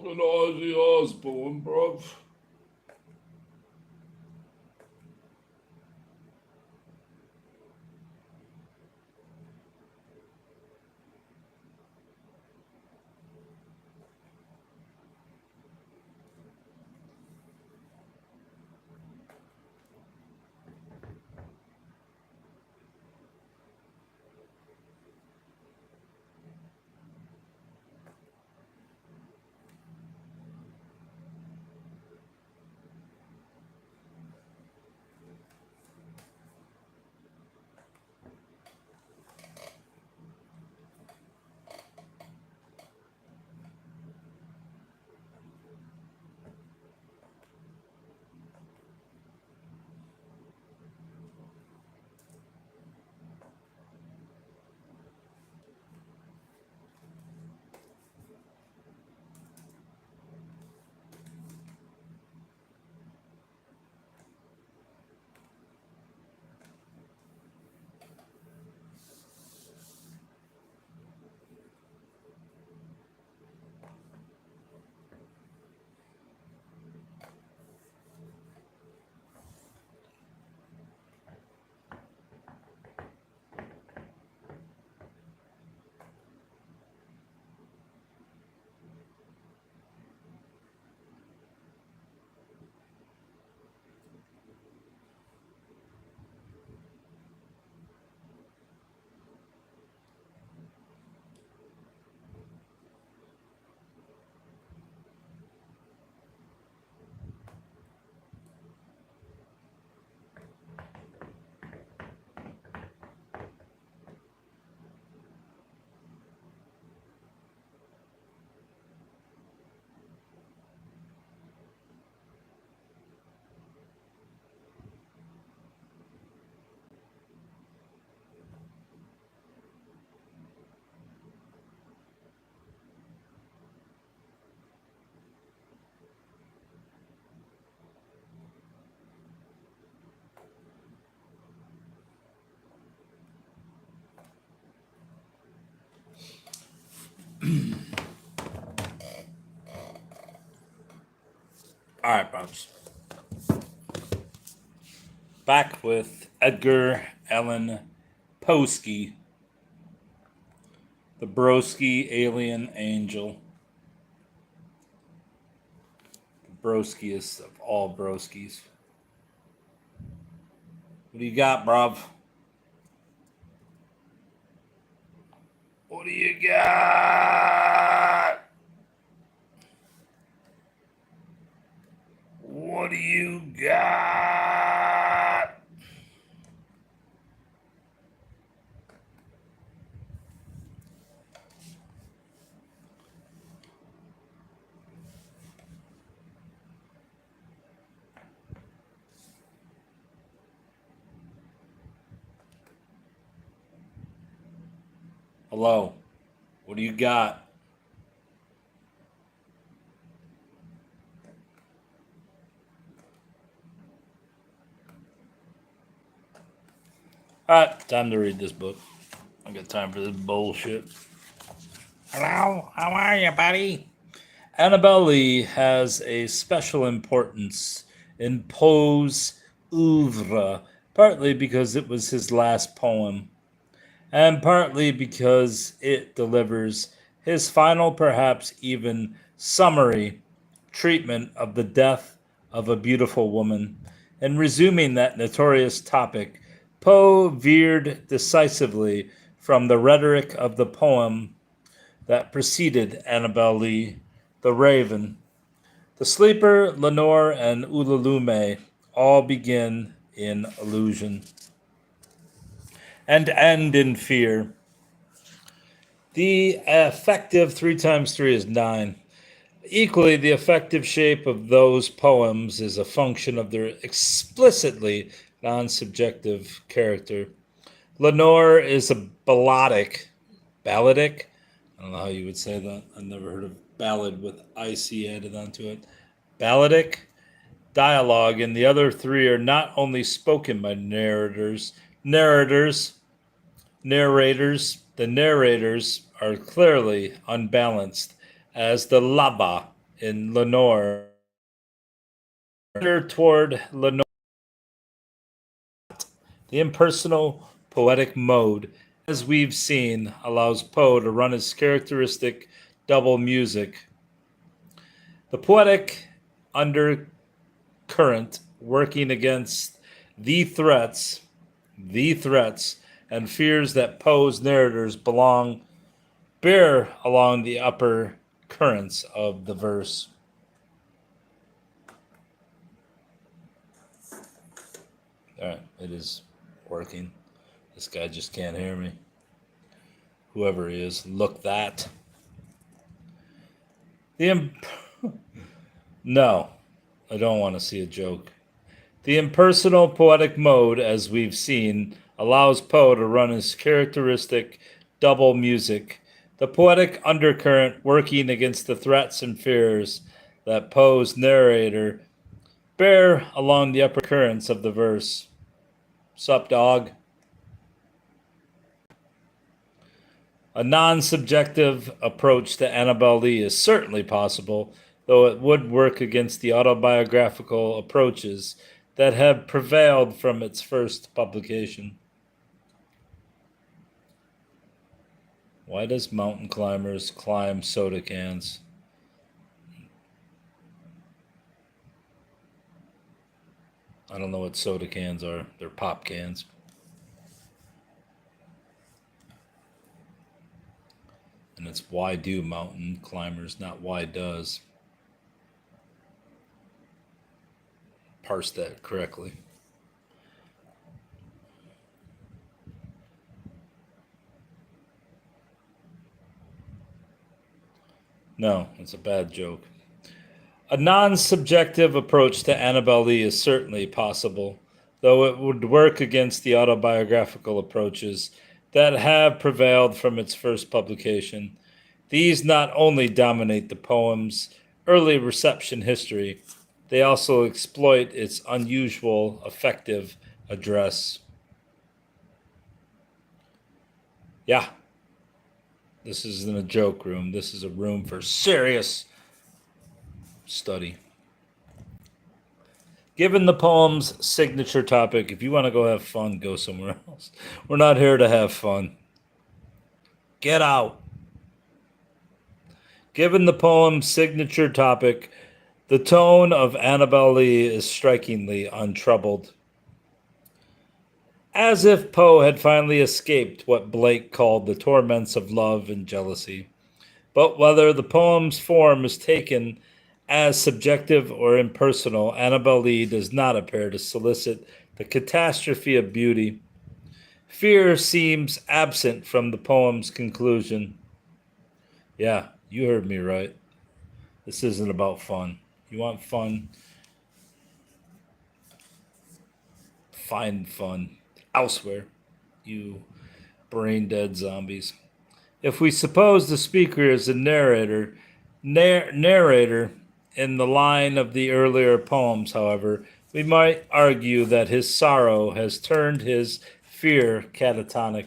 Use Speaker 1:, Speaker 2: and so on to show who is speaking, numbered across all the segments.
Speaker 1: fucking Ozzy Osbourne, bruv. All right, Bubs. Back with Edgar Allan Poe, the broski alien angel. The broskiest of all broskies. What do you got, bruv? What do you got? What do you got? Hello. What do you got? Alright, time to read this book. I got time for this bullshit. Hello, how are you, buddy? Annabel Lee has a special importance in Poe's oeuvre, partly because it was his last poem, and partly because it delivers his final, perhaps even summary, treatment of the death of a beautiful woman. In resuming that notorious topic, Poe veered decisively from the rhetoric of the poem that preceded Annabel Lee, The Raven. The Sleeper, Lenore, and Ulalume all begin in illusion and end in fear. The effective 3 times 3 is 9. Equally, the effective shape of those poems is a function of their explicitly non-subjective character. Lenore is a balladic. Balladic? I don't know how you would say that. I've never heard of ballad with IC added onto it. Balladic dialogue, and the other 3 are not only spoken by narrators. The narrators are clearly unbalanced, as the laba in Lenore, toward Lenore. The impersonal poetic mode, as we've seen, allows Poe to run his characteristic double music. The poetic undercurrent working against the threats and fears that Poe's narrators bear along the upper currents of the verse. All right, it is working. This guy just can't hear me. Whoever he is, look that. No, I don't want to see a joke. The impersonal poetic mode, as we've seen, allows Poe to run his characteristic double music, the poetic undercurrent working against the threats and fears that Poe's narrator bear along the upper currents of the verse. Sup, dog? A non-subjective approach to Annabel Lee is certainly possible, though it would work against the autobiographical approaches that have prevailed from its first publication. Why does mountain climbers climb soda cans? I don't know what soda cans are. They're pop cans. And it's why do mountain climbers, not why does. Parse that correctly. No, it's a bad joke. A non-subjective approach to Annabel Lee is certainly possible, though it would work against the autobiographical approaches that have prevailed from its first publication. These not only dominate the poem's early reception history, they also exploit its unusual, effective address. Yeah, this isn't a joke room. This is a room for serious study. Given the poem's signature topic, if you want to go have fun, go somewhere else. We're not here to have fun. Get out. Given the poem's signature topic, the tone of Annabel Lee is strikingly untroubled. As if Poe had finally escaped what Blake called the torments of love and jealousy. But whether the poem's form is taken as subjective or impersonal, Annabel Lee does not appear to solicit the catastrophe of beauty. Fear seems absent from the poem's conclusion. Yeah, you heard me right. This isn't about fun. You want fun? Find fun elsewhere, you brain-dead zombies. If we suppose the speaker is a narrator in the line of the earlier poems, however, we might argue that his sorrow has turned his fear catatonic.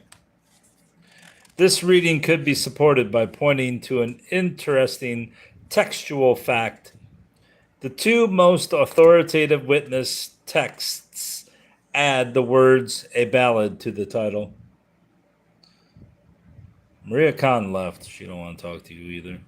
Speaker 1: This reading could be supported by pointing to an interesting textual fact. The two most authoritative witness texts add the words "a ballad" to the title. Maria Kahn left. She don't want to talk to you either.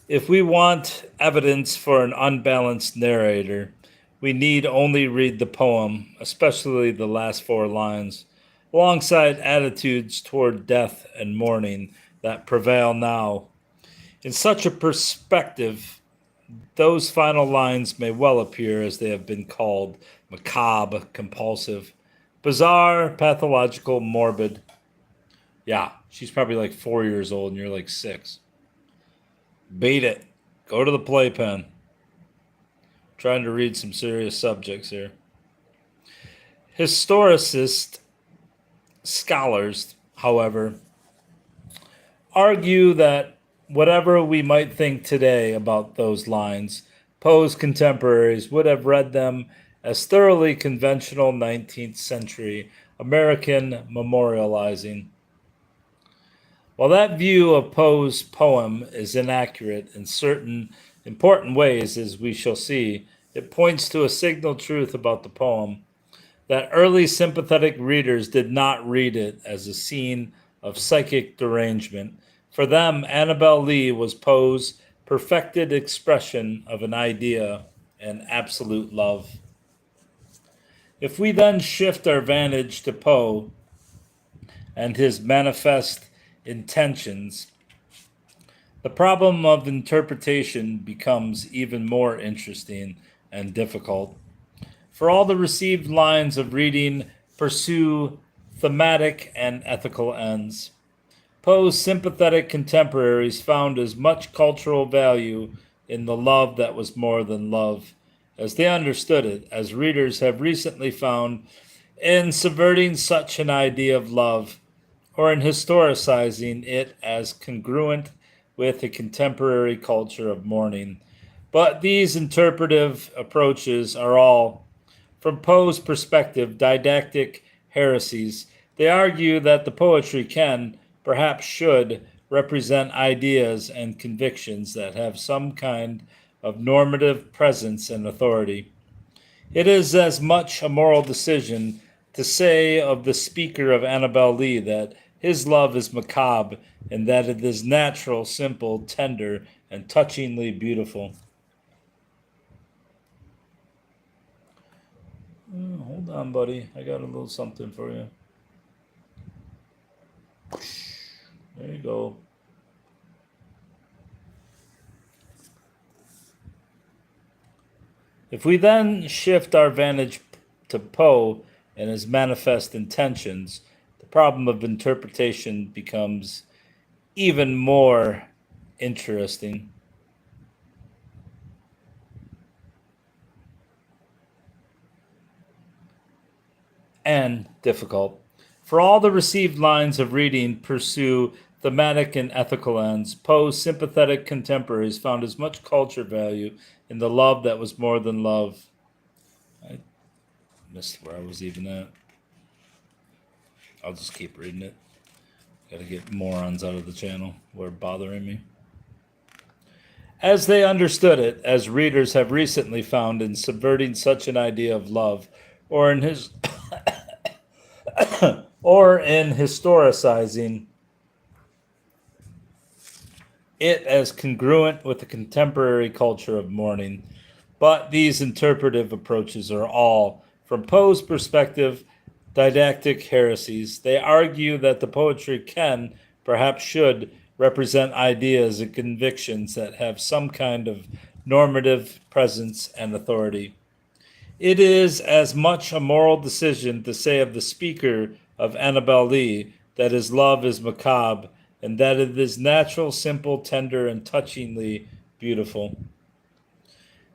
Speaker 1: If we want evidence for an unbalanced narrator, we need only read the poem, especially the last 4 lines, alongside attitudes toward death and mourning that prevail now. In such a perspective, those final lines may well appear as they have been called: macabre, compulsive, bizarre, pathological, morbid. Yeah, she's probably like 4 years old and you're like 6. Beat it. Go to the playpen. Trying to read some serious subjects here. Historicist scholars, however, argue that whatever we might think today about those lines, Poe's contemporaries would have read them as thoroughly conventional 19th century American memorializing. While that view of Poe's poem is inaccurate in certain important ways, as we shall see, it points to a signal truth about the poem that early sympathetic readers did not read it as a scene of psychic derangement. For them, Annabel Lee was Poe's perfected expression of an idea and absolute love. If we then shift our vantage to Poe and his manifest intentions, the problem of interpretation becomes even more interesting and difficult. For all the received lines of reading pursue thematic and ethical ends, Poe's sympathetic contemporaries found as much cultural value in the love that was more than love, as they understood it, as readers have recently found in subverting such an idea of love, or in historicizing it as congruent with a contemporary culture of mourning. But these interpretive approaches are all, from Poe's perspective, didactic heresies. They argue that the poetry can, perhaps should, represent ideas and convictions that have some kind of normative presence and authority. It is as much a moral decision to say of the speaker of Annabel Lee that his love is macabre and that it is natural, simple, tender, and touchingly beautiful. Hold on, buddy. I got a little something for you. There you go. If we then shift our vantage to Poe and his manifest intentions, the problem of interpretation becomes even more interesting. And difficult. For all the received lines of reading pursue thematic and ethical ends, Poe's sympathetic contemporaries found as much culture value in the love that was more than love. I missed where I was even at. I'll just keep reading it. Gotta get morons out of the channel who are bothering me. As they understood it, as readers have recently found in subverting such an idea of love, or in his or in historicizing it as congruent with the contemporary culture of mourning. But these interpretive approaches are all, from Poe's perspective, didactic heresies. They argue that the poetry can, perhaps should, represent ideas and convictions that have some kind of normative presence and authority. It is as much a moral decision to say of the speaker of Annabel Lee that his love is macabre and that it is natural, simple, tender, and touchingly beautiful.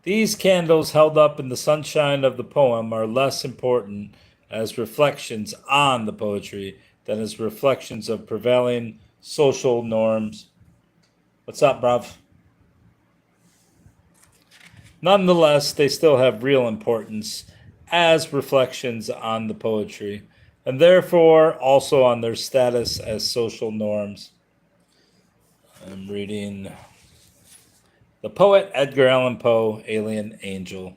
Speaker 1: These candles held up in the sunshine of the poem are less important as reflections on the poetry than as reflections of prevailing social norms. What's up, bruv? Nonetheless, they still have real importance as reflections on the poetry, and therefore also on their status as social norms. I'm reading the poet Edgar Allan Poe, Alien Angel,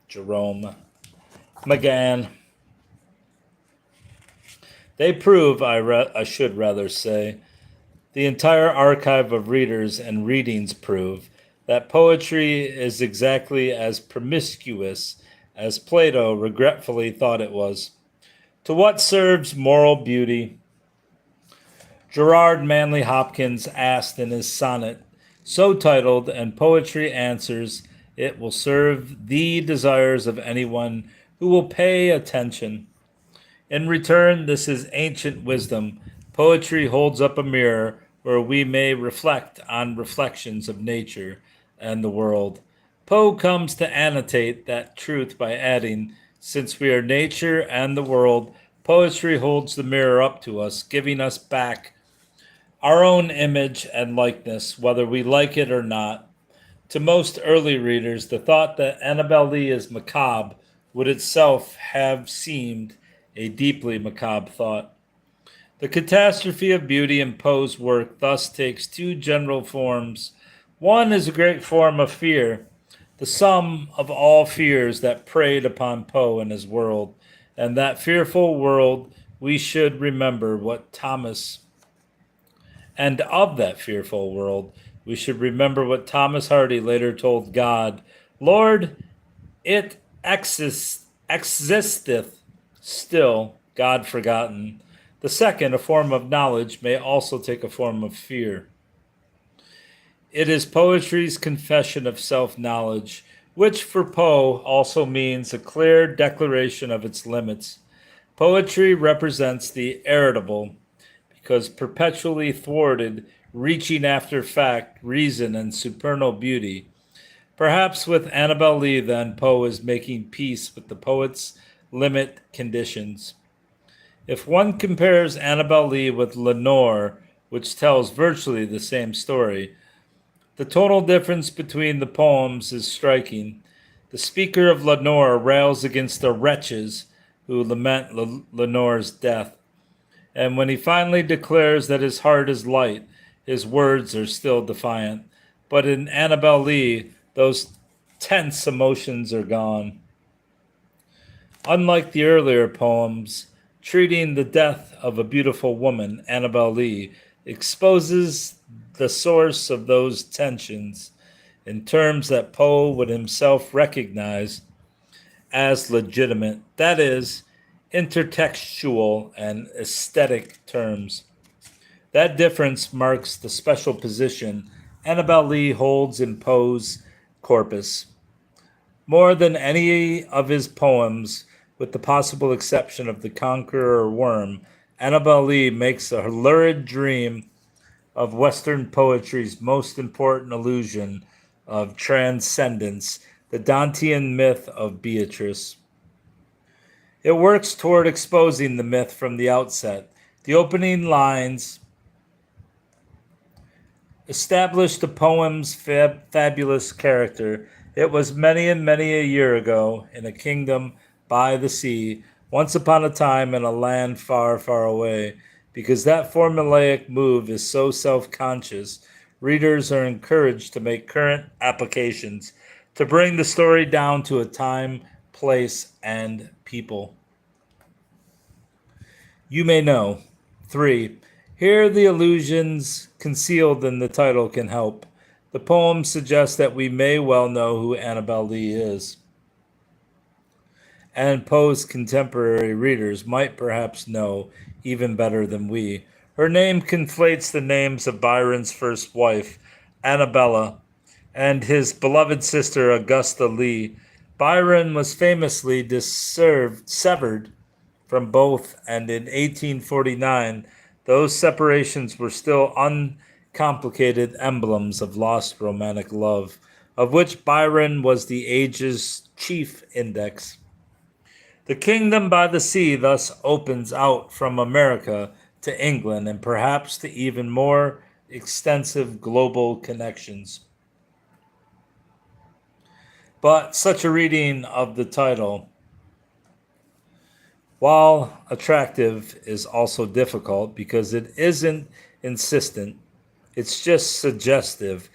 Speaker 1: Jerome, McGann. They prove, I should rather say, the entire archive of readers and readings prove that poetry is exactly as promiscuous as Plato regretfully thought it was. To what serves moral beauty? Gerard Manley Hopkins asked in his sonnet, so titled, and poetry answers, it will serve the desires of anyone who will pay attention. In return, this is ancient wisdom. Poetry holds up a mirror where we may reflect on reflections of nature and the world. Poe comes to annotate that truth by adding, since we are nature and the world, poetry holds the mirror up to us, giving us back our own image and likeness, whether we like it or not. To most early readers, the thought that Annabel Lee is macabre would itself have seemed a deeply macabre thought. The catastrophe of beauty in Poe's work thus takes two general forms. One is a great form of fear, the sum of all fears that preyed upon Poe and his world. And that fearful world, we should remember what Thomas, and of that fearful world, we should remember what Thomas Hardy later told God, Lord, it existeth still, God forgotten. The second, a form of knowledge, may also take a form of fear. It is poetry's confession of self-knowledge, which for Poe also means a clear declaration of its limits. Poetry represents the irritable, because perpetually thwarted, reaching after fact, reason, and supernal beauty. Perhaps with Annabel Lee, then, Poe is making peace with the poet's limit conditions. If one compares Annabel Lee with Lenore, which tells virtually the same story, the tonal difference between the poems is striking. The speaker of Lenore rails against the wretches who lament Lenore's death. And when he finally declares that his heart is light, his words are still defiant. But in Annabel Lee, those tense emotions are gone. Unlike the earlier poems, treating the death of a beautiful woman, Annabel Lee exposes the source of those tensions in terms that Poe would himself recognize as legitimate, that is, intertextual and aesthetic terms. That difference marks the special position Annabel Lee holds in Poe's corpus. More than any of his poems, with the possible exception of The Conqueror Worm, Annabel Lee makes a lurid dream of Western poetry's most important illusion of transcendence, the Dantean myth of Beatrice. It works toward exposing the myth from the outset. The opening lines establish the poem's fabulous character. It was many and many a year ago, in a kingdom by the sea, once upon a time in a land far, far away. Because that formulaic move is so self-conscious, readers are encouraged to make current applications to bring the story down to a time, place, and people. You may know. 3. Here the allusions concealed in the title can help. The poem suggests that we may well know who Annabel Lee is. And Poe's contemporary readers might perhaps know even better than we. Her name conflates the names of Byron's first wife, Annabella, and his beloved sister, Augusta Lee. Byron was famously severed from both, and in 1849, those separations were still uncomplicated emblems of lost romantic love, of which Byron was the age's chief index. The kingdom by the sea thus opens out from America to England and perhaps to even more extensive global connections. But such a reading of the title, while attractive, is also difficult because it isn't insistent, it's just suggestive,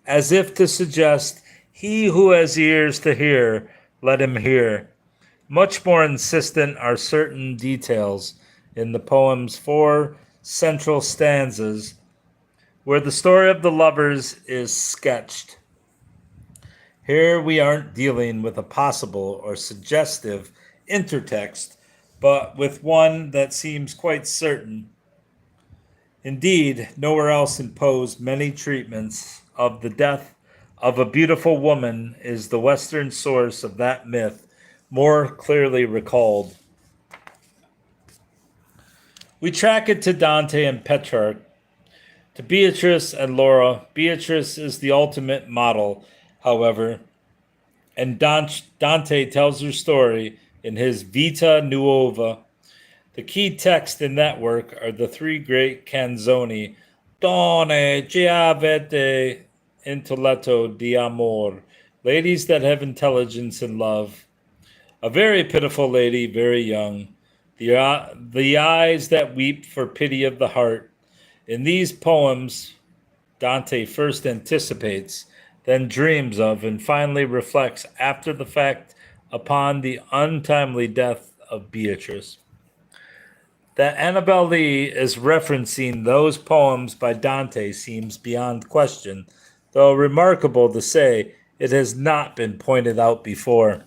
Speaker 1: as if to suggest, he who has ears to hear, let him hear. Much more insistent are certain details in the poem's 4 central stanzas, where the story of the lovers is sketched. Here we aren't dealing with a possible or suggestive intertext, but with one that seems quite certain. Indeed, nowhere else in Poe's many treatments of the death of a beautiful woman is the Western source of that myth more clearly recalled. We track it to Dante and Petrarch, to Beatrice and Laura. Beatrice is the ultimate model, however, and Dante tells her story in his Vita Nuova. The key text in that work are the 3 great canzoni, Donne che avete intelletto di amor, ladies that have intelligence in love. A very pitiful lady, very young. the eyes that weep for pity of the heart. In these poems, Dante first anticipates, then dreams of, and finally reflects after the fact upon the untimely death of Beatrice. That Annabel Lee is referencing those poems by Dante seems beyond question, though remarkable to say it has not been pointed out before.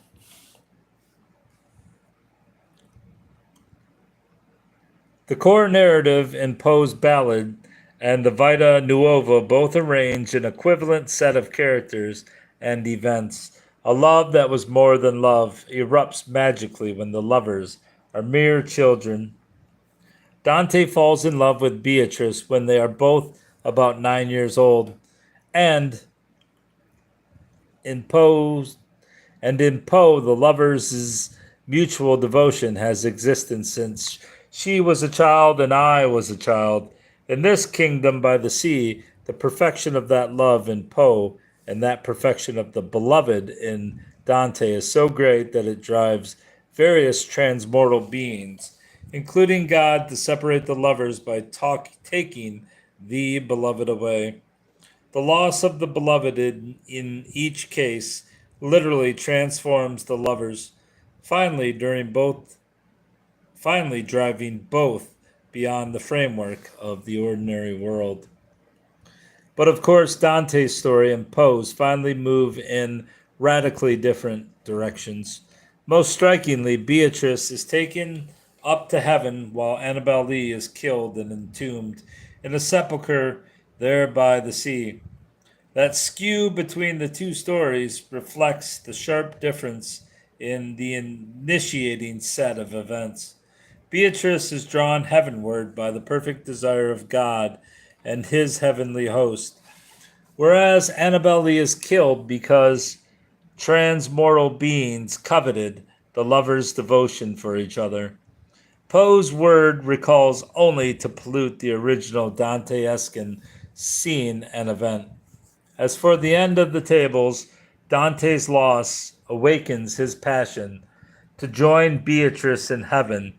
Speaker 1: The core narrative in Poe's ballad and the Vita Nuova both arrange an equivalent set of characters and events. A love that was more than love erupts magically when the lovers are mere children. Dante falls in love with Beatrice when they are both about 9 years old, and in Poe's in Poe, the lovers' mutual devotion has existed since she was a child and I was a child. In this kingdom by the sea, the perfection of that love in Poe and that perfection of the beloved in Dante is so great that it drives various transmortal beings, including God, to separate the lovers by taking the beloved away. The loss of the beloved in each case literally transforms the lovers, finally driving both beyond the framework of the ordinary world. But of course, Dante's story and Poe's finally move in radically different directions. Most strikingly, Beatrice is taken up to heaven while Annabel Lee is killed and entombed in a sepulchre there by the sea. That skew between the two stories reflects the sharp difference in the initiating set of events. Beatrice is drawn heavenward by the perfect desire of God and his heavenly host, whereas Annabel Lee is killed because transmortal beings coveted the lovers' devotion for each other. Poe's word recalls only to pollute the original Dante-esque scene and event. As for the end of the tables, Dante's loss awakens his passion to join Beatrice in heaven.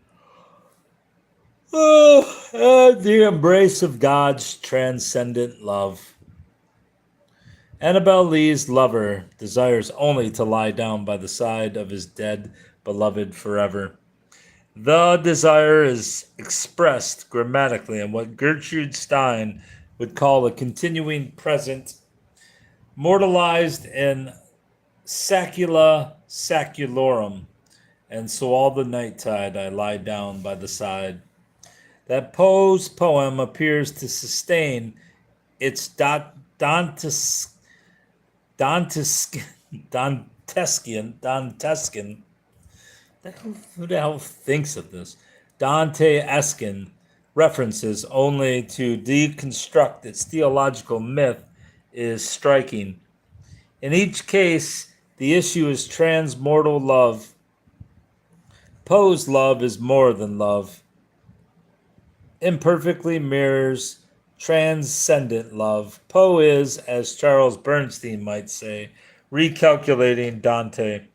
Speaker 1: Oh, the embrace of God's transcendent love. Annabel Lee's lover desires only to lie down by the side of his dead beloved forever. The desire is expressed grammatically in what Gertrude Stein would call a continuing present, mortalized in sacula saculorum, and so all the nighttide I lie down by the side. That Poe's poem appears to sustain its Dantescan, who the hell thinks of this? Dante-esque references only to deconstruct its theological myth is striking. In each case, the issue is transmortal love. Poe's love is more than love. Imperfectly mirrors transcendent love. Poe is, as Charles Bernstein might say, recalculating Dante.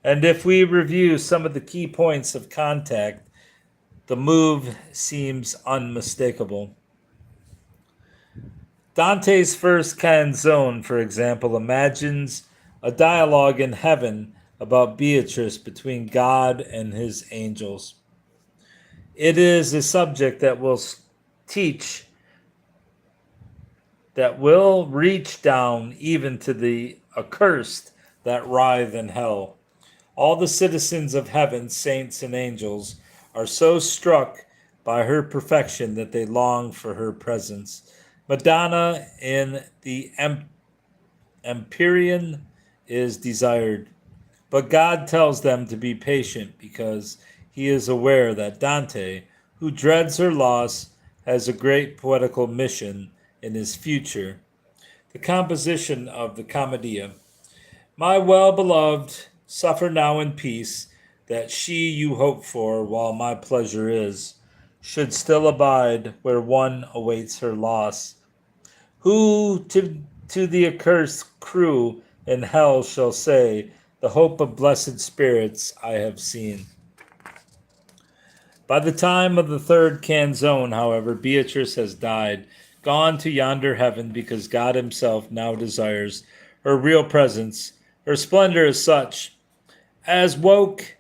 Speaker 1: And if we review some of the key points of contact, the move seems unmistakable. Dante's first canzone, for example, imagines a dialogue in heaven about Beatrice between God and his angels. It is a subject that will reach down even to the accursed that writhe in hell. All the citizens of heaven, saints and angels, are so struck by her perfection that they long for her presence. Madonna in the Empyrean is desired, but God tells them to be patient because he is aware that Dante, who dreads her loss, has a great poetical mission in his future. The composition of the Commedia. My well-beloved, suffer now in peace, that she you hope for, while my pleasure is, should still abide where one awaits her loss. Who to the accursed crew in hell shall say, the hope of blessed spirits I have seen. By the time of the third canzone, however, Beatrice has died, gone to yonder heaven because God himself now desires her real presence. Her splendor is such as woke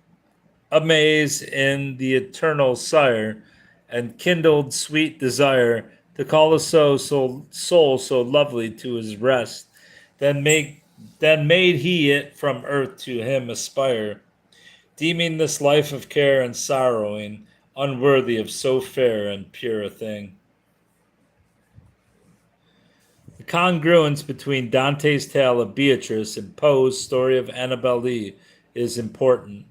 Speaker 1: amaze in the eternal sire, and kindled sweet desire to call a soul so lovely to his rest. Then made he it from earth to him aspire, deeming this life of care and sorrowing unworthy of so fair and pure a thing. The congruence between Dante's tale of Beatrice and Poe's story of Annabel Lee is important,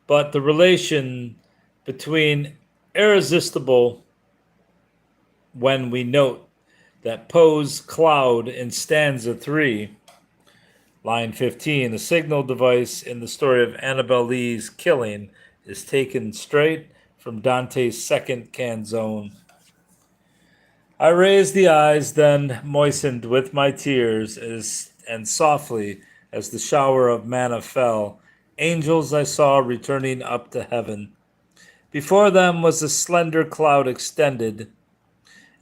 Speaker 1: but the relation between irresistible when we note that Poe's cloud in stanza 3, line 15, the signal device in the story of Annabel Lee's killing, is taken straight from Dante's second canzone. I raised the eyes, then moistened with my tears, and softly, as the shower of manna fell, angels I saw returning up to heaven. Before them was a slender cloud extended,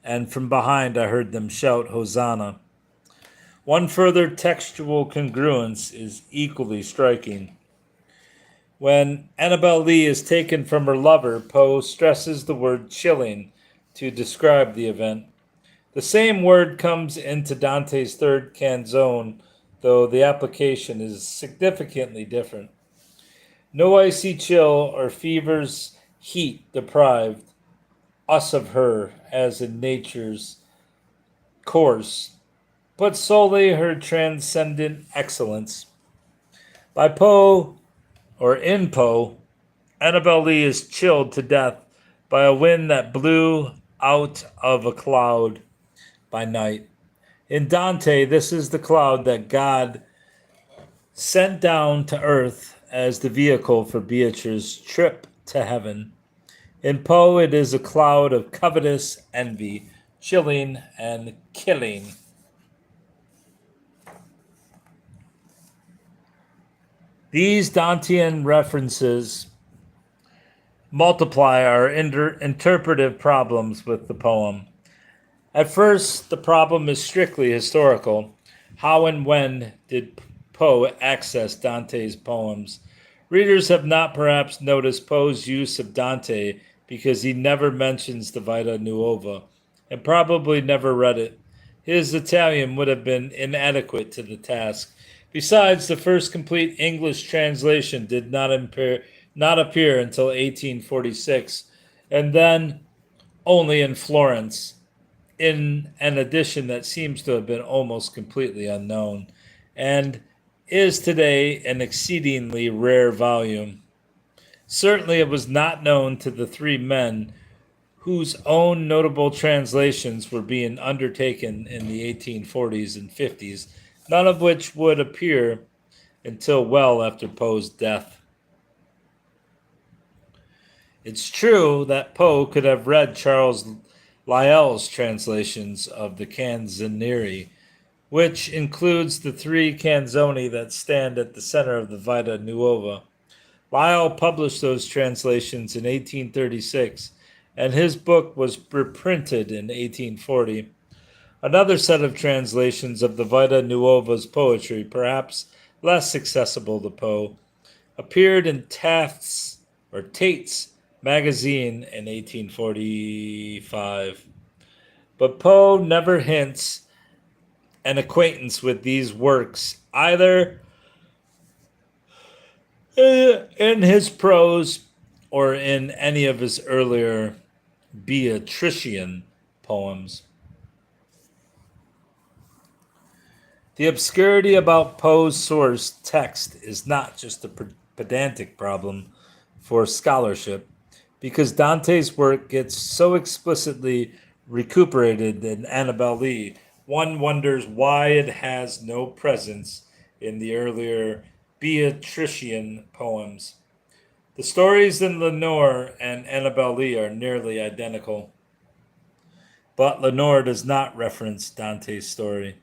Speaker 1: and from behind I heard them shout, Hosanna. One further textual congruence is equally striking. When Annabel Lee is taken from her lover, Poe stresses the word chilling to describe the event. The same word comes into Dante's third canzone, though the application is significantly different. No icy chill or fever's heat deprived us of her as in nature's course, but solely her transcendent excellence. By Poe, or in Poe, Annabel Lee is chilled to death by a wind that blew out of a cloud by night. In Dante, this is the cloud that God sent down to earth as the vehicle for Beatrice's trip to heaven. In Poe, it is a cloud of covetous envy, chilling and killing. These Dantean references multiply our interpretive problems with the poem. At first, the problem is strictly historical. How and when did Poe access Dante's poems? Readers have not perhaps noticed Poe's use of Dante because he never mentions the Vita Nuova, and probably never read it. His Italian would have been inadequate to the task. Besides, the first complete English translation did not appear until 1846, and then only in Florence, in an edition that seems to have been almost completely unknown, and is today an exceedingly rare volume. Certainly it was not known to the three men whose own notable translations were being undertaken in the 1840s and 50s, none of which would appear until well after Poe's death. It's true that Poe could have read Charles Lyell's translations of the Canzoniere, which includes the three canzoni that stand at the center of the Vita Nuova. Lyell published those translations in 1836, and his book was reprinted in 1840. Another set of translations of the Vita Nuova's poetry, perhaps less accessible to Poe, appeared in Tate's magazine in 1845. But Poe never hints an acquaintance with these works, either in his prose or in any of his earlier Beatrician poems. The obscurity about Poe's source text is not just a pedantic problem for scholarship, because Dante's work gets so explicitly recuperated in Annabel Lee, one wonders why it has no presence in the earlier Beatrician poems. The stories in Lenore and Annabel Lee are nearly identical, but Lenore does not reference Dante's story.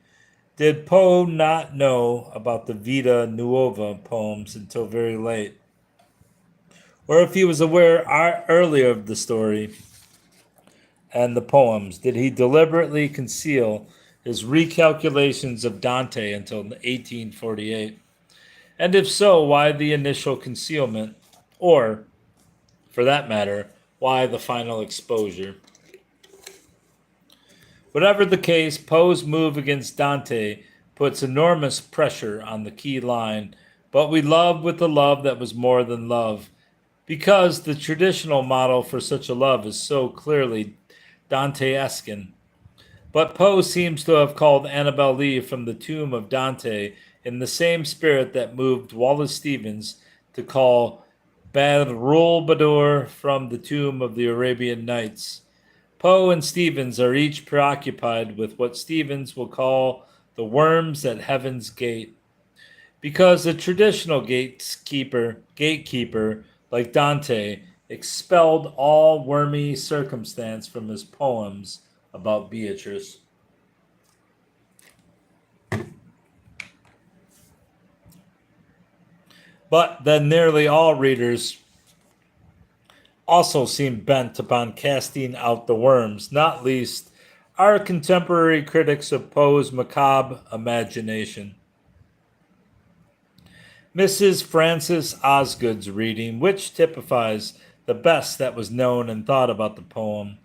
Speaker 1: Did Poe not know about the Vita Nuova poems until very late? Or if he was aware earlier of the story and the poems, did he deliberately conceal his recalculations of Dante until 1848? And if so, why the initial concealment? Or, for that matter, why the final exposure? Whatever the case, Poe's move against Dante puts enormous pressure on the key line, but we love with a love that was more than love, because the traditional model for such a love is so clearly Dante-esque. But Poe seems to have called Annabel Lee from the tomb of Dante in the same spirit that moved Wallace Stevens to call Badr Badur from the tomb of the Arabian Nights. Poe and Stevens are each preoccupied with what Stevens will call the worms at heaven's gate. Because the traditional gatekeeper, like Dante, expelled all wormy circumstance from his poems about Beatrice. But then nearly all readers also seem bent upon casting out the worms, not least our contemporary critics of Poe's macabre imagination. Mrs. Frances Osgood's reading, which typifies the best that was known and thought about the poem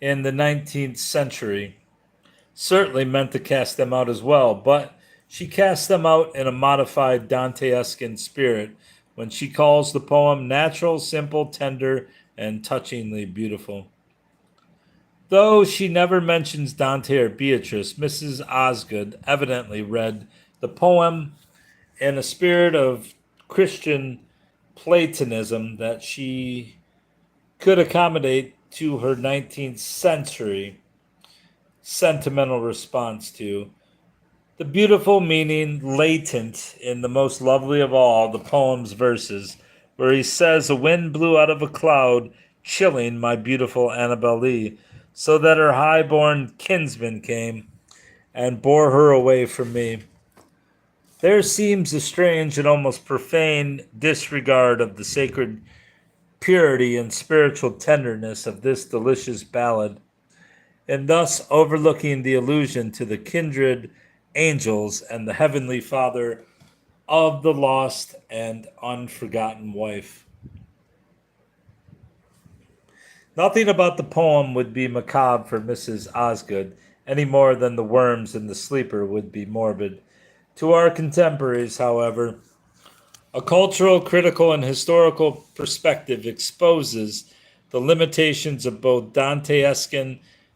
Speaker 1: in the 19th century, certainly meant to cast them out as well, but she casts them out in a modified Dante-esque spirit when she calls the poem natural, simple, tender, and touchingly beautiful. Though she never mentions Dante or Beatrice, Mrs. Osgood evidently read the poem in a spirit of Christian Platonism that she could accommodate to her 19th century sentimental response to the beautiful meaning latent in the most lovely of all the poem's verses, where he says, "A wind blew out of a cloud, chilling my beautiful Annabel Lee, so that her high-born kinsman came and bore her away from me." There seems a strange and almost profane disregard of the sacred purity and spiritual tenderness of this delicious ballad, and thus overlooking the allusion to the kindred angels and the heavenly Father of the lost and unforgotten wife. Nothing about the poem would be macabre for Mrs. Osgood, any more than the worms in the sleeper would be morbid. To our contemporaries, however, a cultural, critical, and historical perspective exposes the limitations of both Dante-esque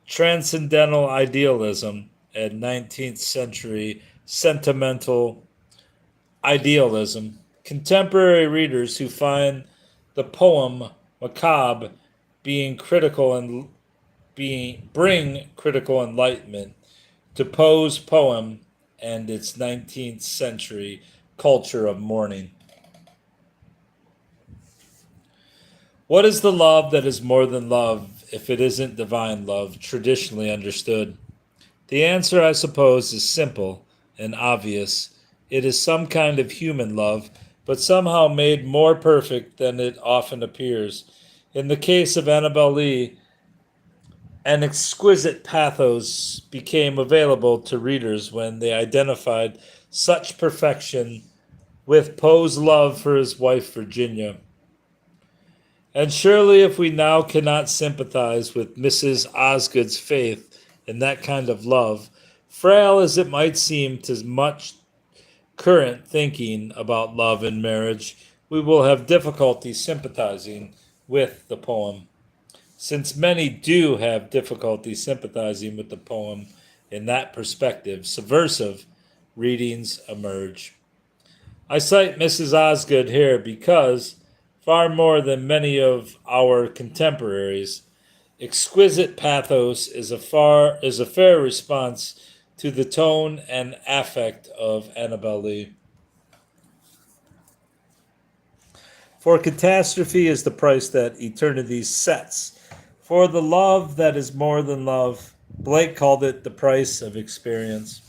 Speaker 1: transcendental idealism and 19th century sentimental idealism. Contemporary readers who find the poem macabre being critical and bring critical enlightenment to Poe's poem and its 19th century culture of mourning. What is the love that is more than love if it isn't divine love, traditionally understood? The answer, I suppose, is simple and obvious. It is some kind of human love, but somehow made more perfect than it often appears. In the case of Annabel Lee, an exquisite pathos became available to readers when they identified such perfection with Poe's love for his wife Virginia. And surely, if we now cannot sympathize with Mrs. Osgood's faith in that kind of love, frail as it might seem to much current thinking about love and marriage, we will have difficulty sympathizing with the poem, since many do have difficulty sympathizing with the poem in that perspective. Subversive readings emerge. I cite Mrs. Osgood here because, far more than many of our contemporaries, exquisite pathos is a fair response to the tone and affect of Annabel Lee. For catastrophe is the price that eternity sets. For the love that is more than love, Blake called it the price of experience.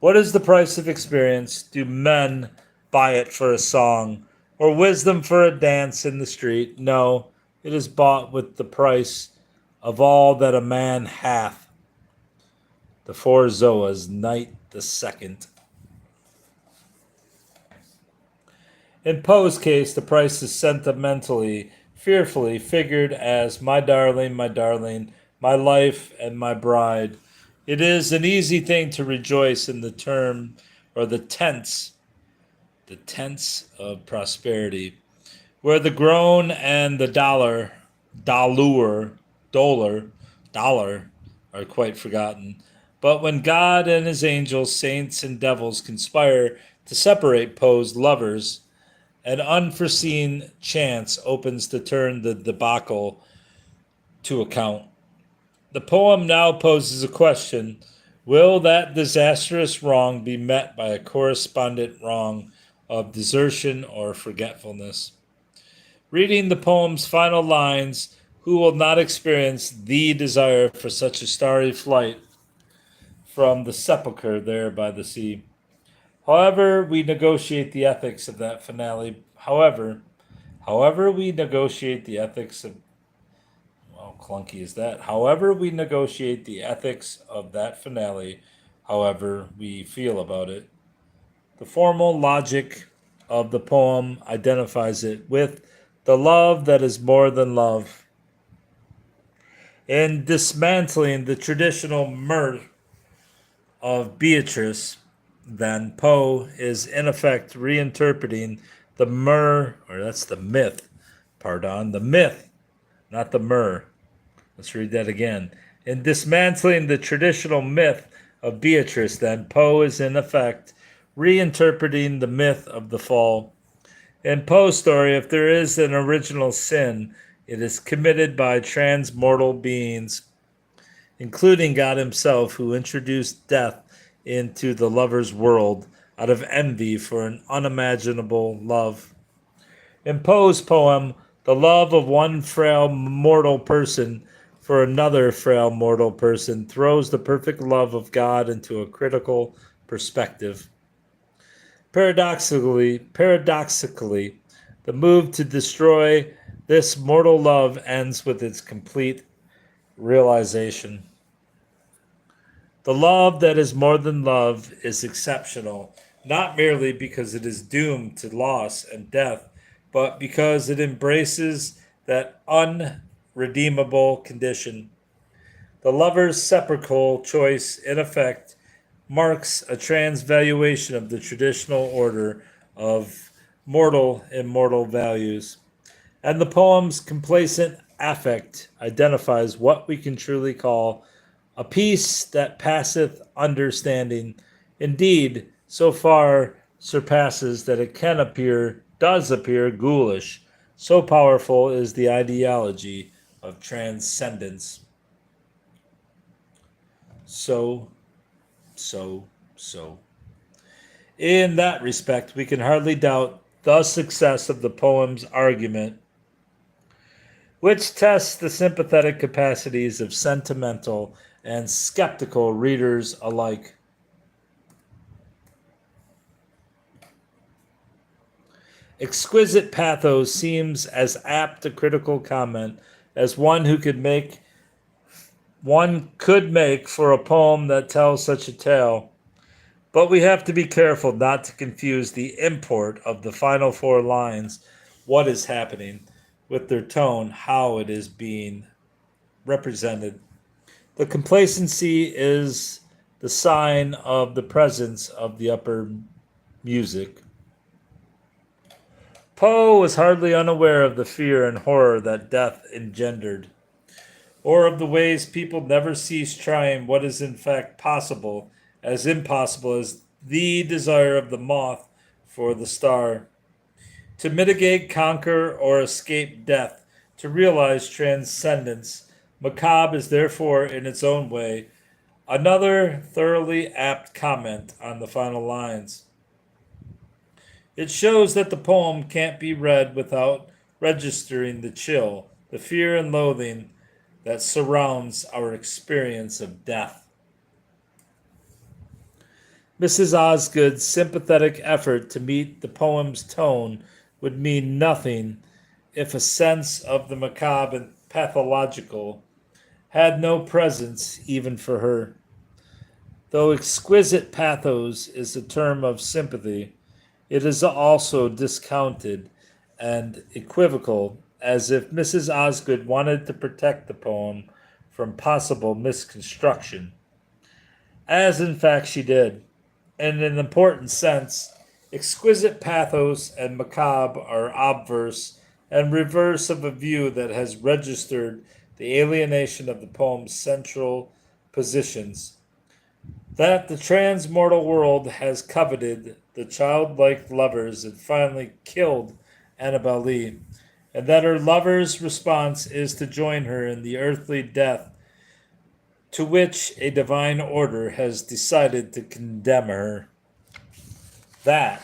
Speaker 1: What is the price of experience? Do men buy it for a song? or wisdom for a dance in the street. No, it is bought with the price of all that a man hath. The four Zoas, night the second. In Poe's case, the price is sentimentally, fearfully figured as my darling, my life, and my bride. It is an easy thing to rejoice in the term or the tense of prosperity, where the groan and the dollar, dollar are quite forgotten. But when God and his angels, saints, and devils conspire to separate Poe's lovers, an unforeseen chance opens to turn the debacle to account. The poem now poses a question. Will that disastrous wrong be met by a correspondent wrong of desertion or forgetfulness? Reading the poem's final lines, who will not experience the desire for such a starry flight from the sepulchre there by the sea? However, we negotiate the ethics of that finale. However, we negotiate the ethics of how clunky is that? However, we negotiate the ethics of that finale, however we feel about it. The formal logic of the poem identifies it with the love that is more than love. In dismantling the traditional mirth of Beatrice, then Poe is in effect reinterpreting the myth, the myth, not the myrrh. Let's read that again. In dismantling the traditional myth of Beatrice, then, Poe is in effect reinterpreting the myth of the fall. In Poe's story, if there is an original sin, it is committed by transmortal beings, including God himself, who introduced death into the lover's world out of envy for an unimaginable love. In Poe's poem, the love of one frail mortal person for another frail mortal person throws the perfect love of God into a critical perspective. Paradoxically, the move to destroy this mortal love ends with its complete realization. The love that is more than love is exceptional, not merely because it is doomed to loss and death, but because it embraces that unredeemable condition. The lover's sepulchral choice, in effect, marks a transvaluation of the traditional order of mortal immortal values. And the poem's complacent affect identifies what we can truly call a peace that passeth understanding. Indeed, so far surpasses that it does appear ghoulish. So powerful is the ideology of transcendence. So, so. In that respect, we can hardly doubt the success of the poem's argument, which tests the sympathetic capacities of sentimental and skeptical readers alike. Exquisite pathos seems as apt a critical comment as one could make for a poem that tells such a tale. But we have to be careful not to confuse the import of the final four lines, what is happening, with their tone, how it is being represented. The complacency is the sign of the presence of the upper music. Poe was hardly unaware of the fear and horror that death engendered, or of the ways people never cease trying what is in fact as impossible as the desire of the moth for the star. To mitigate, conquer, or escape death, to realize transcendence, macabre is therefore, in its own way, another thoroughly apt comment on the final lines. It shows that the poem can't be read without registering the chill, the fear and loathing that surrounds our experience of death. Mrs. Osgood's sympathetic effort to meet the poem's tone would mean nothing if a sense of the macabre and pathological had no presence even for her. Though exquisite pathos is a term of sympathy, it is also discounted and equivocal, as if Mrs. Osgood wanted to protect the poem from possible misconstruction, as in fact she did. In an important sense, exquisite pathos and macabre are obverse and reverse of a view that has registered the alienation of the poem's central positions. That the transmortal world has coveted the childlike lovers and finally killed Annabel Lee, and that her lover's response is to join her in the earthly death to which a divine order has decided to condemn her. That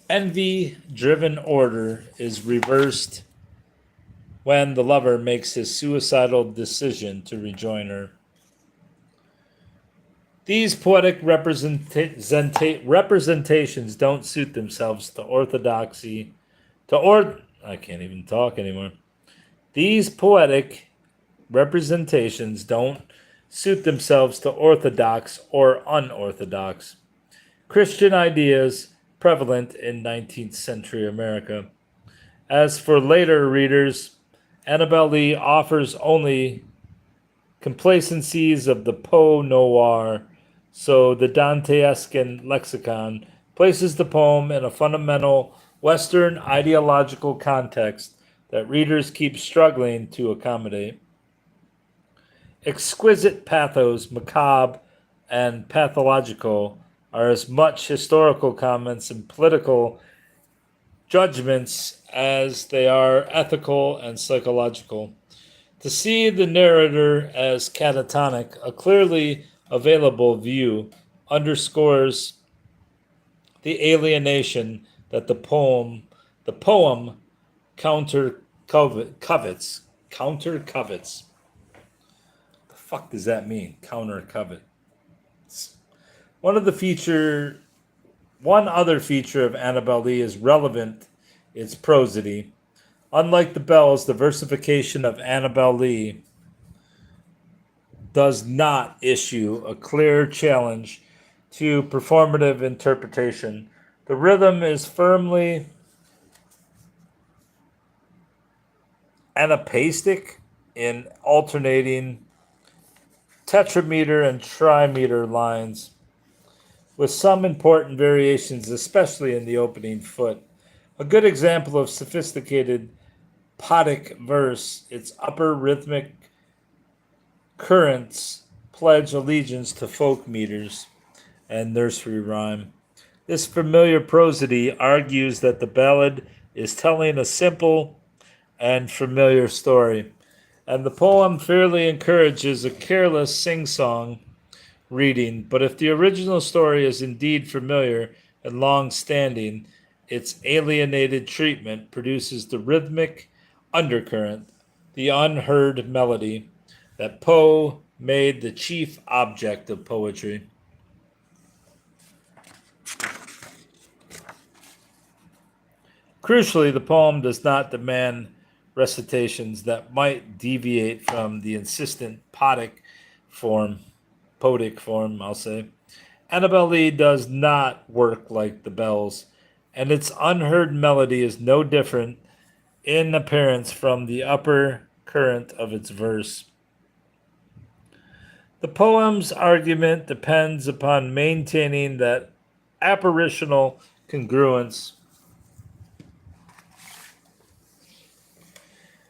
Speaker 1: envy driven order is reversed when the lover makes his suicidal decision to rejoin her. These poetic representations don't suit themselves to orthodoxy, I can't even talk anymore. These poetic representations don't suit themselves to orthodox or unorthodox Christian ideas prevalent in 19th century America. As for later readers, Annabel Lee offers only complacencies of the Poe noir, so the Danteesque lexicon places the poem in a fundamental Western ideological context that readers keep struggling to accommodate. Exquisite pathos, macabre, and pathological are as much historical comments and political judgments as they are ethical and psychological. To see the narrator as catatonic, a clearly available view, underscores the alienation that the poem counter covets. Counter covets. What the fuck does that mean? Counter covet. One other feature of Annabel Lee is relevant, its prosody. Unlike the Bells, the versification of Annabel Lee does not issue a clear challenge to performative interpretation. The rhythm is firmly anapastic in alternating tetrameter and trimeter lines, with some important variations, especially in the opening foot. A good example of sophisticated podic verse, its upper rhythmic currents pledge allegiance to folk meters and nursery rhyme. This familiar prosody argues that the ballad is telling a simple and familiar story, and the poem fairly encourages a careless sing-song reading. But if the original story is indeed familiar and long-standing, its alienated treatment produces the rhythmic undercurrent, the unheard melody, that Poe made the chief object of poetry. Crucially, the poem does not demand recitations that might deviate from the insistent poetic form, I'll say. Annabel Lee does not work like the Bells, and its unheard melody is no different in appearance from the upper current of its verse. The poem's argument depends upon maintaining that apparitional congruence.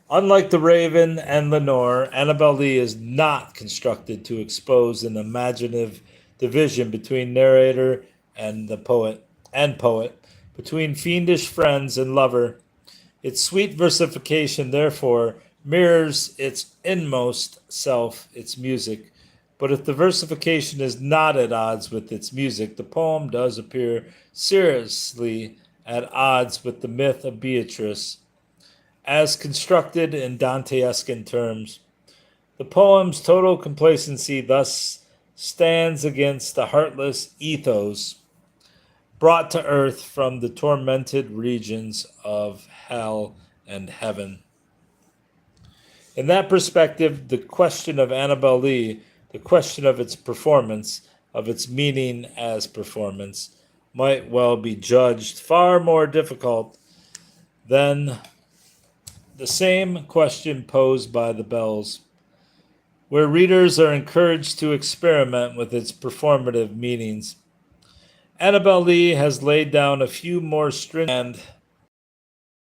Speaker 1: Unlike the Raven and Lenore, Annabel Lee is not constructed to expose an imaginative division between narrator and the poet, between fiendish friends and lover. Its sweet versification, therefore, mirrors its inmost self, its music. But if the versification is not at odds with its music, the poem does appear seriously at odds with the myth of Beatrice, as constructed in Danteesque terms. The poem's total complacency thus stands against the heartless ethos brought to earth from the tormented regions of hell and heaven. In that perspective, the question of Annabel Lee, the question of its performance, of its meaning as performance, might well be judged far more difficult than the same question posed by the bells, where readers are encouraged to experiment with its performative meanings. Annabel Lee has laid down a few more stringent and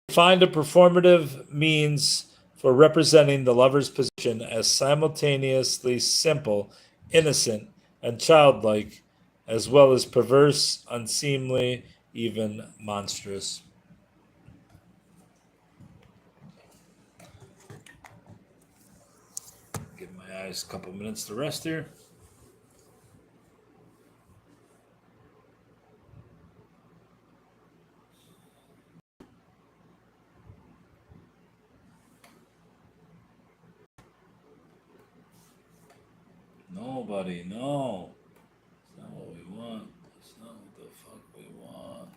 Speaker 1: find a performative means for representing the lover's position as simultaneously simple, innocent, and childlike, as well as perverse, unseemly, even monstrous. Give my eyes a couple minutes to rest here. Nobody, no. That's not what we want. That's not what the fuck we want.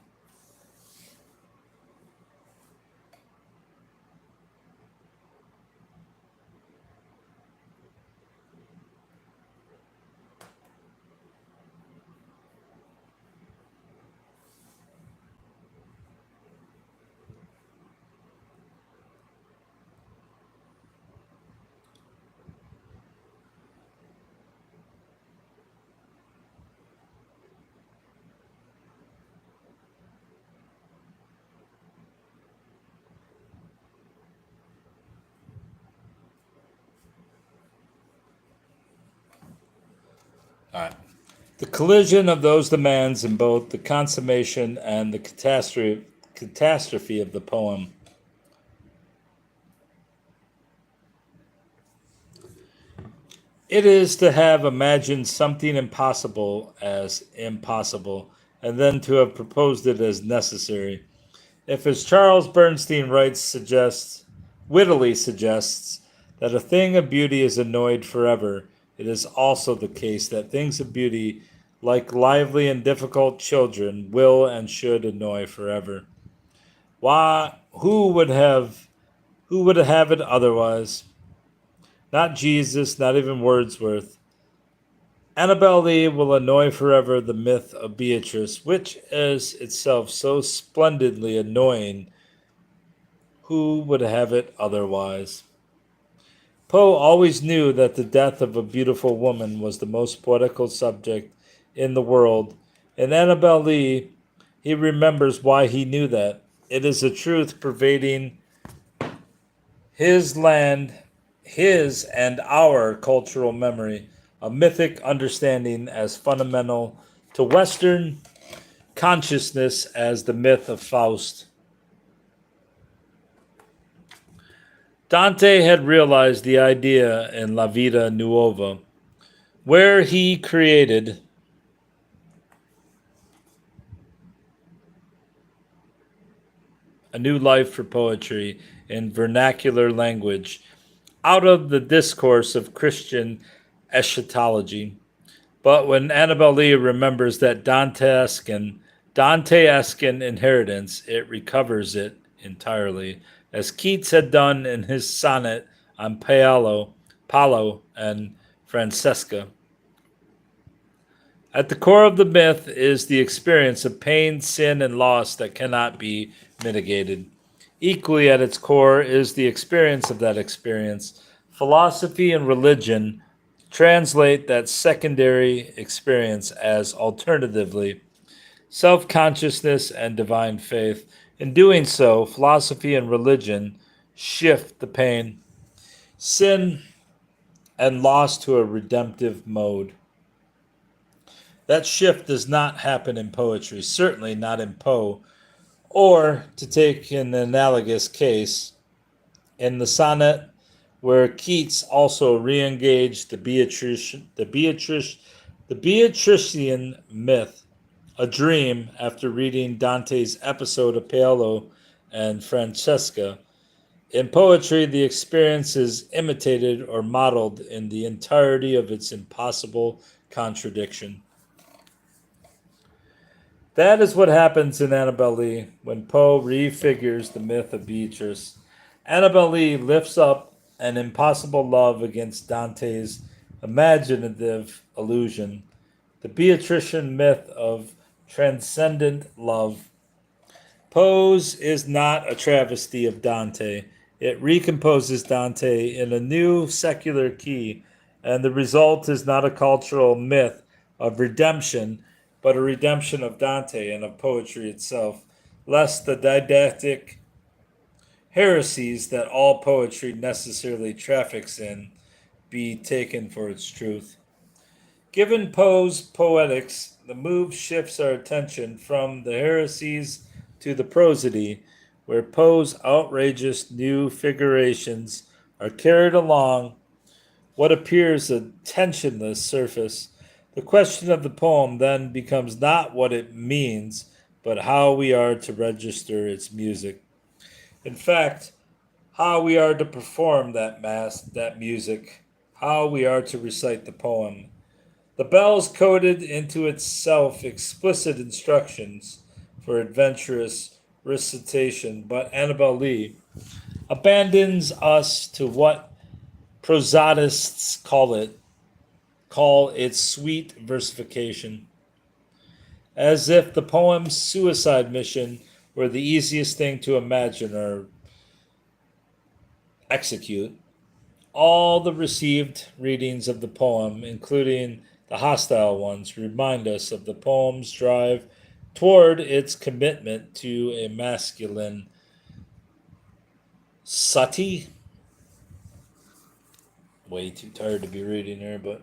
Speaker 1: All right. The collision of those demands in both the consummation and the catastrophe of the poem. It is to have imagined something impossible as impossible, and then to have proposed it as necessary. If, as Charles Bernstein wittily suggests, that a thing of beauty is annoyed forever, it is also the case that things of beauty, like lively and difficult children, will and should annoy forever. Why? Who would have it otherwise? Not Jesus, not even Wordsworth. Annabel Lee will annoy forever the myth of Beatrice, which is itself so splendidly annoying. Who would have it otherwise? Poe always knew that the death of a beautiful woman was the most poetical subject in the world. In Annabel Lee, he remembers why he knew that. It is a truth pervading his land, his and our cultural memory, a mythic understanding as fundamental to Western consciousness as the myth of Faust. Dante had realized the idea in La Vita Nuova, where he created a new life for poetry in vernacular language out of the discourse of Christian eschatology. But when Annabel Lee remembers that Dante-esque inheritance, it recovers it entirely, as Keats had done in his sonnet on Paolo and Francesca. At the core of the myth is the experience of pain, sin, and loss that cannot be mitigated. Equally at its core is the experience of that experience. Philosophy and religion translate that secondary experience as alternatively self-consciousness and divine faith. In doing so, philosophy and religion shift the pain, sin, and loss to a redemptive mode. That shift does not happen in poetry, certainly not in Poe, or, to take an analogous case, in the sonnet where Keats also re-engaged the Beatrician myth, a dream after reading Dante's episode of Paolo and Francesca. In poetry, the experience is imitated or modeled in the entirety of its impossible contradiction. That is what happens in Annabelle Lee when Poe refigures the myth of Beatrice. Annabelle Lee lifts up an impossible love against Dante's imaginative illusion, the Beatrician myth of transcendent love. Poe's is not a travesty of Dante. It recomposes Dante in a new secular key, and the result is not a cultural myth of redemption, but a redemption of Dante and of poetry itself, lest the didactic heresies that all poetry necessarily traffics in be taken for its truth. Given Poe's poetics, the move shifts our attention from the heresies to the prosody, where Poe's outrageous new figurations are carried along what appears a tensionless surface. The question of the poem then becomes not what it means, but how we are to register its music. In fact, how we are to perform that music, how we are to recite the poem. The bells coded into itself explicit instructions for adventurous recitation, but Annabel Lee abandons us to what prosodists call its sweet versification, as if the poem's suicide mission were the easiest thing to imagine or execute. All the received readings of the poem, including the hostile ones, remind us of the poem's drive toward its commitment to a masculine sati. Way too tired to be reading here, but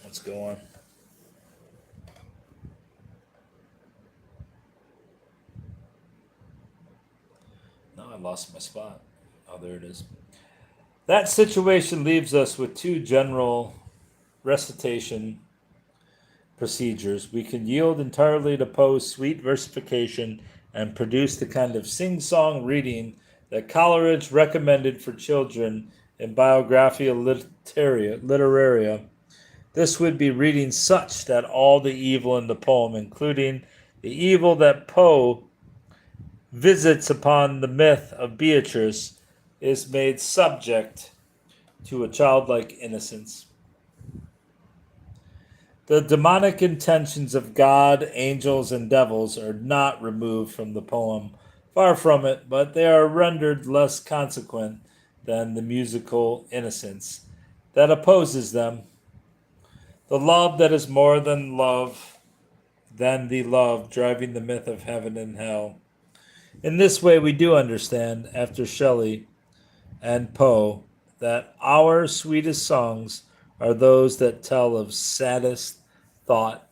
Speaker 1: let's go on. Now I lost my spot. Oh, there it is. That situation leaves us with two general recitation procedures. We can yield entirely to Poe's sweet versification and produce the kind of sing-song reading that Coleridge recommended for children in Biographia Literaria. This would be reading such that all the evil in the poem, including the evil that Poe visits upon the myth of Beatrice, is made subject to a childlike innocence. The demonic intentions of God, angels, and devils are not removed from the poem. Far from it, but they are rendered less consequent than the musical innocence that opposes them. The love that is more than the love driving the myth of heaven and hell. In this way, we do understand, after Shelley and Poe, that our sweetest songs are those that tell of saddest thought.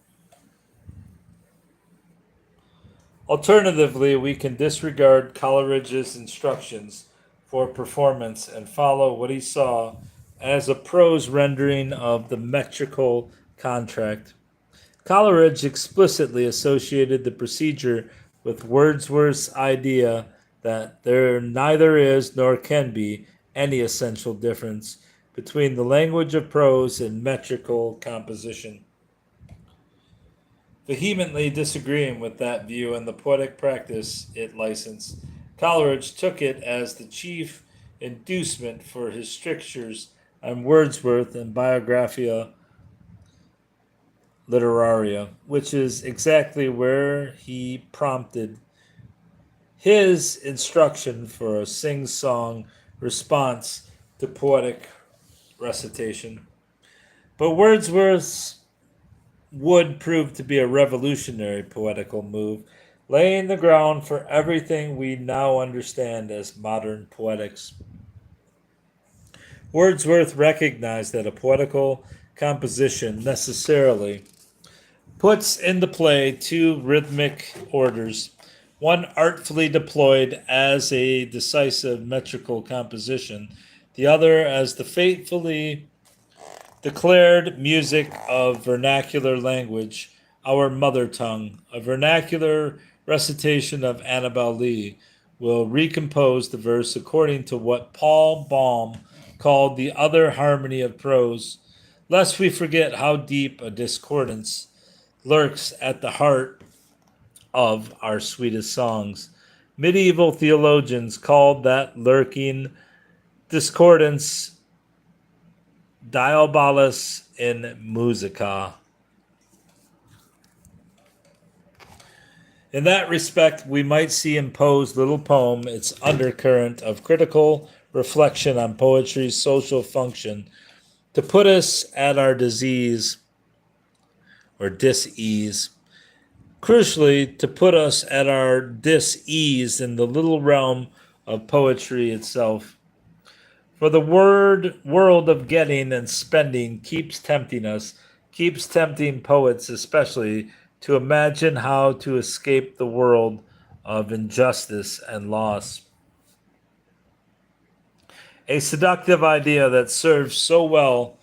Speaker 1: Alternatively, we can disregard Coleridge's instructions for performance and follow what he saw as a prose rendering of the metrical contract. Coleridge explicitly associated the procedure with Wordsworth's idea that there neither is nor can be any essential difference between the language of prose and metrical composition. Vehemently disagreeing with that view and the poetic practice it licensed, Coleridge took it as the chief inducement for his strictures on Wordsworth and Biographia Literaria, which is exactly where he prompted his instruction for a sing-song response to poetic recitation. But Wordsworth's would prove to be a revolutionary poetical move, laying the ground for everything we now understand as modern poetics. Wordsworth recognized that a poetical composition necessarily puts into play two rhythmic orders, one artfully deployed as a decisive metrical composition, the other as the faithfully declared music of vernacular language, our mother tongue. A vernacular recitation of Annabel Lee will recompose the verse according to what Paul Baum called the other harmony of prose, lest we forget how deep a discordance lurks at the heart of our sweetest songs. Medieval theologians called that lurking discordance diabolus in musica. In that respect, we might see in Poe's little poem its undercurrent of critical reflection on poetry's social function to put us at our disease or dis-ease. Crucially, to put us at our dis-ease in the little realm of poetry itself. For the world of getting and spending keeps tempting us, keeps tempting poets especially, to imagine how to escape the world of injustice and loss. A seductive idea that serves so well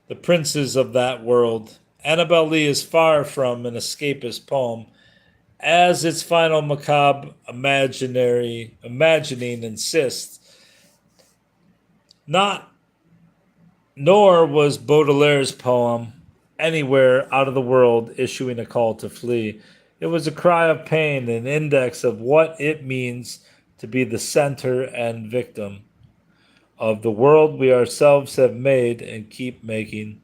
Speaker 1: the princes of that world. Annabel Lee is far from an escapist poem, as its final macabre imagining insists. Not Nor was Baudelaire's poem anywhere out of the world issuing a call to flee. It was a cry of pain, an index of what it means to be the center and victim of the world we ourselves have made and keep making.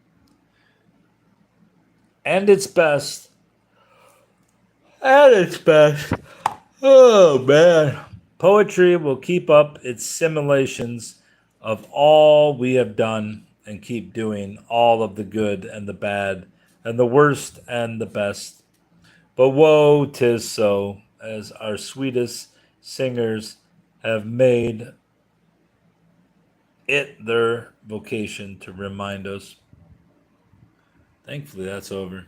Speaker 1: And its best, at its best, oh man, poetry will keep up its simulations of all we have done and keep doing, all of the good and the bad, and the worst and the best. But woe, 'tis so, as our sweetest singers have made it their vocation to remind us. Thankfully, that's over.